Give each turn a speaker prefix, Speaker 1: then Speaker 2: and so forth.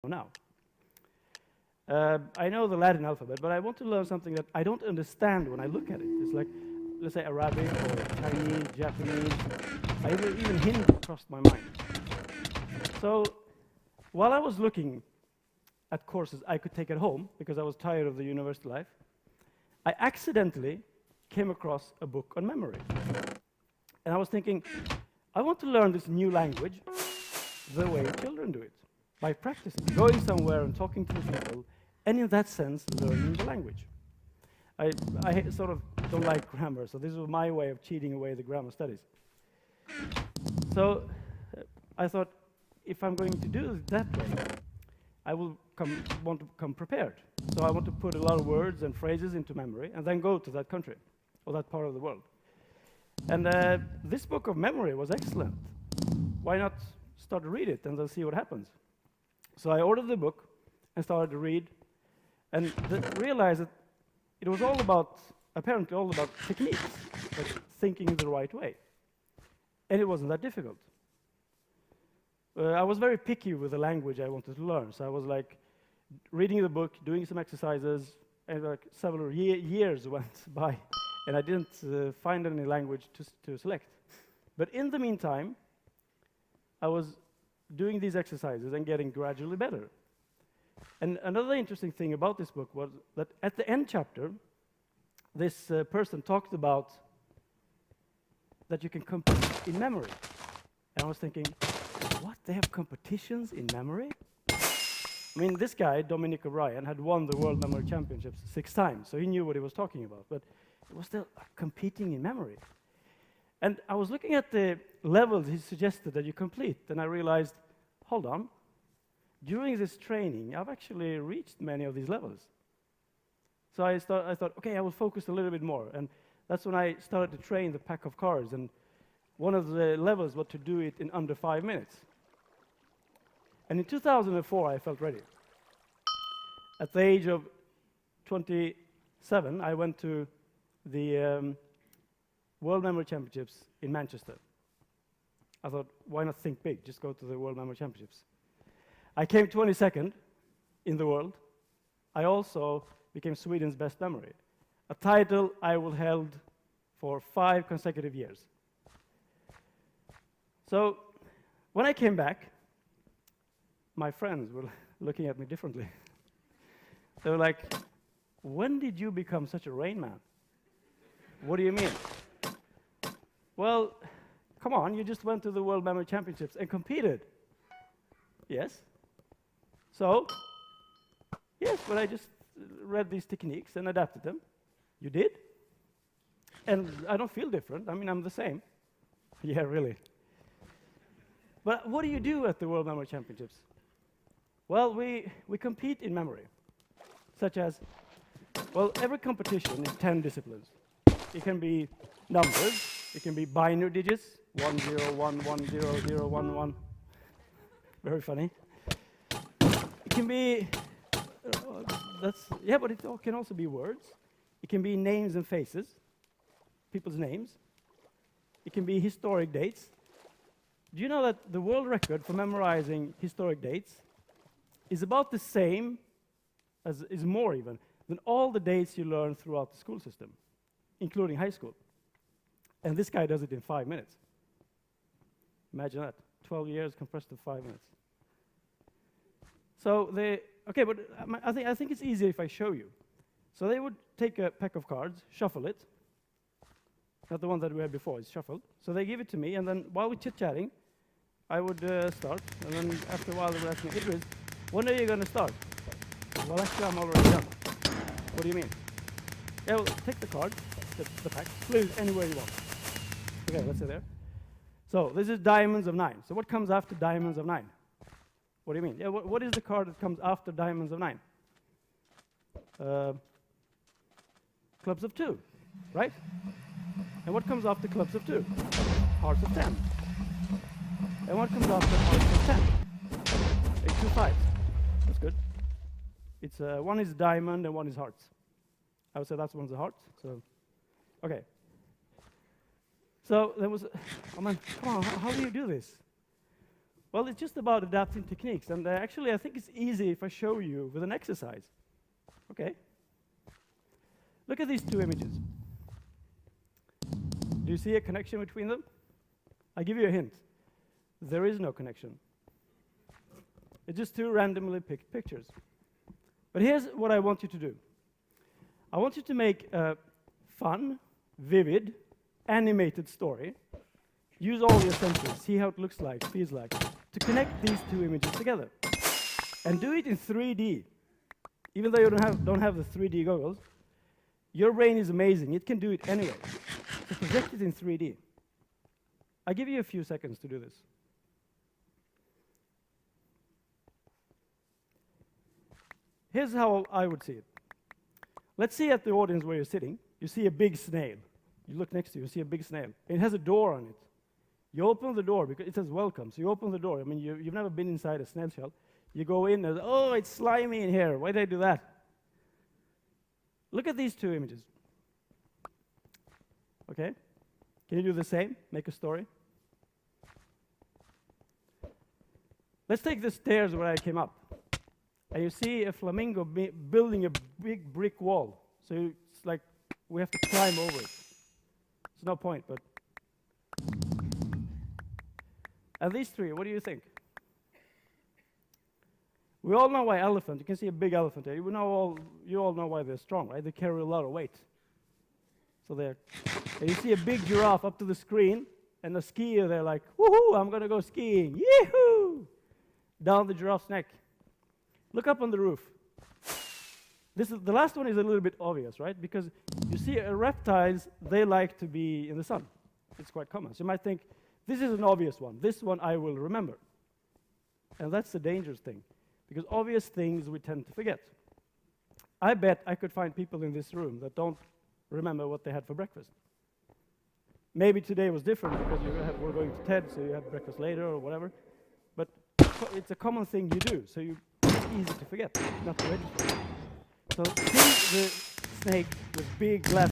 Speaker 1: now. I know the Latin alphabet, but I want to learn something that I don't understand when I look at it. It's like, let's say, Arabic or Chinese, Japanese. Even Hindi crossed my mind. So while I was looking at courses I could take at home, because I was tired of the university life, I accidentally came across a book on memory. And I was thinking, I want to learn this new language the way children do it, by practicing, going somewhere and talking to the people, and in that sense, learning the language. I sort of don't like grammar, so this was my way of cheating away the grammar studies. So I thought, if I'm going to do it that way, I will want to come prepared. So I want to put a lot of words and phrases into memory, and then go to that country, or that part of the world. And this book of memory was excellent. Why not start to read it and then see what happens? So I ordered the book and started to read, and realized that it was apparently all about techniques, like thinking the right way. And it wasn't that difficult. I was very picky with the language I wanted to learn, so I was like reading the book, doing some exercises, and like several years went by, and I didn't find any language to select. But in the meantime, I was doing these exercises and getting gradually better. And another interesting thing about this book was that at the end chapter, this person talked about that you can compete in memory. And I was thinking, what? They have competitions in memory? I mean, this guy, Dominic O'Brien, had won the World Memory Championships 6 times, so he knew what he was talking about. But it was still competing in memory. And I was looking at the levels he suggested that you complete, and I realized, hold on. During this training, I've actually reached many of these levels. So I thought, okay, I will focus a little bit more. And that's when I started to train the pack of cards. And one of the levels was to do it in under 5 minutes. And in 2004, I felt ready. At the age of 27, I went to the World Memory Championships in Manchester. I thought, why not think big? Just go to the World Memory Championships. I came 22nd in the world. I also became Sweden's best memory, a title I will held for 5 consecutive years. So when I came back, my friends were looking at me differently. They were like, when did you become such a Rain Man? What do you mean? Well, come on, you just went to the World Memory Championships and competed. Yes. So, yes, but I just read these techniques and adapted them. You did? And I don't feel different. I mean, I'm the same. Yeah, really. But what do you do at the World Memory Championships? Well, we compete in memory, such as, well, every competition is 10 disciplines. It can be numbers. It can be binary digits, 1, 0, 1, 1, 0, 0, 1, 1. Very funny. It can be, but it can also be words. It can be names and faces, people's names. It can be historic dates. Do you know that the world record for memorizing historic dates is about the same, is more even, than all the dates you learn throughout the school system, including high school. And this guy does it in 5 minutes. Imagine that, 12 years compressed to 5 minutes. So I think it's easier if I show you. So they would take a pack of cards, shuffle it. Not the one that we had before, it's shuffled. So they give it to me, and then while we're chit-chatting, I would start, and then after a while they would ask me, Idris, when are you going to start? Well, actually, I'm already done. What do you mean? Yeah, well, take the card, the pack, place it anywhere you want. Okay, let's say there. So this is diamonds of 9. So what comes after diamonds of 9? What do you mean? Yeah, what is the card that comes after diamonds of 9? Clubs of 2, right? And what comes after clubs of 2? Hearts of 10. And what comes after hearts of 10? 2 5s. That's good. It's one is diamond and one is hearts. I would say that's one's a heart. So, okay. So there was, oh man, come on, how do you do this? Well, it's just about adapting techniques. And actually, I think it's easy if I show you with an exercise. Okay? Look at these two images. Do you see a connection between them? I'll give you a hint. There is no connection. It's just two randomly picked pictures. But here's what I want you to do. I want you to make a fun, vivid, animated story. Use all your senses, see how it looks like, feels like, to connect these two images together. And do it in 3D. Even though you don't have the 3D goggles, your brain is amazing. It can do it anyway. So project it in 3D. I'll give you a few seconds to do this. Here's how I would see it. Let's see at the audience where you're sitting. You see a big snail. You look next to you, you see a big snail. It has a door on it. You open the door because it says welcome. So you open the door. I mean, you've never been inside a snail shell. You go in and, oh, it's slimy in here. Why did I do that? Look at these two images. Okay? Can you do the same? Make a story. Let's take the stairs where I came up. And you see a flamingo building a big brick wall. So it's like we have to climb over it. There's no point, but... And these three, what do you think? We all know why elephant. You can see a big elephant there. You all know why they're strong, right? They carry a lot of weight. So they're... And you see a big giraffe up to the screen, and a skier, they're like, woohoo, I'm going to go skiing. Yee-hoo! Down the giraffe's neck. Look up on the roof. The last one is a little bit obvious, right? Because you see reptiles, they like to be in the sun. It's quite common. So you might think, this is an obvious one. This one I will remember. And that's the dangerous thing. Because obvious things we tend to forget. I bet I could find people in this room that don't remember what they had for breakfast. Maybe today was different because we're going to TED, so you have breakfast later or whatever. But it's a common thing you do, so it's easy to forget, not to register. So see the snake with big glass